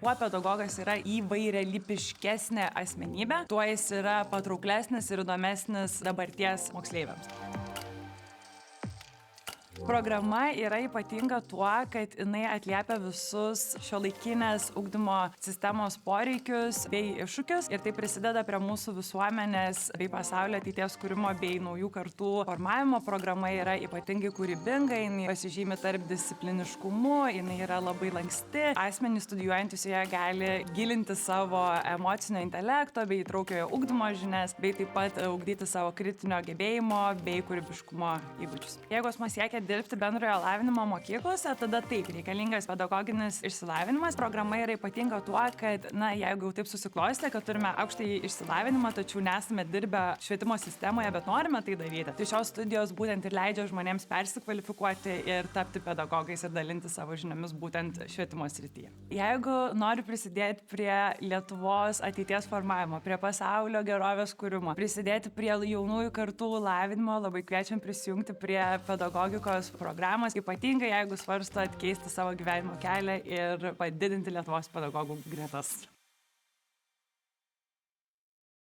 Kuo pedagogas yra įvairialypiškesnė asmenybė, tuo jis yra patrauklesnis ir įdomesnis dabarties moksleiviams. Programa yra ypatinga tuo, kad jinai atliepia visus šiuolaikinės ugdymo sistemos poreikius bei iššūkius ir tai prisideda prie mūsų visuomenės bei pasaulio ateities kūrimo bei naujų kartų formavimo. Programa yra ypatingai kūrybinga, jinai pasižymi tarpdiscipliniškumu, jinai yra labai lanksti. Asmenys studijuojantys joje gali gilinti savo emocinio intelekto bei įtraukiojo ugdymo žinias, bei taip pat ugdyti savo kritinio gebėjimo bei kūrybiškumo įgūdžius. Jeigu asmuo siekia dirbti bendrojo lavinimo mokyklose, tada taip reikalingas pedagoginis išsilavinimas. Programa yra ypatinga tuo, kad, jeigu jau taip susiklostė, kad turime aukštąjį išsilavinimą, tačiau nesame dirbę švietimo sistemoje, bet norime tai daryti. Tai šios studijos būtent ir leidžia žmonėms persikvalifikuoti ir tapti pedagogais ir dalinti savo žiniomis būtent švietimo srityje. Jeigu nori prisidėti prie Lietuvos ateities formavimo, prie pasaulio gerovės kūrimo, prisidėti prie jaunųjų kartų lavinimo, labai kviečiam prisijungti prie pedagogikos programos, ypatingai jeigu svarstot keisti savo gyvenimo kelią ir padidinti Lietuvos pedagogų gretas.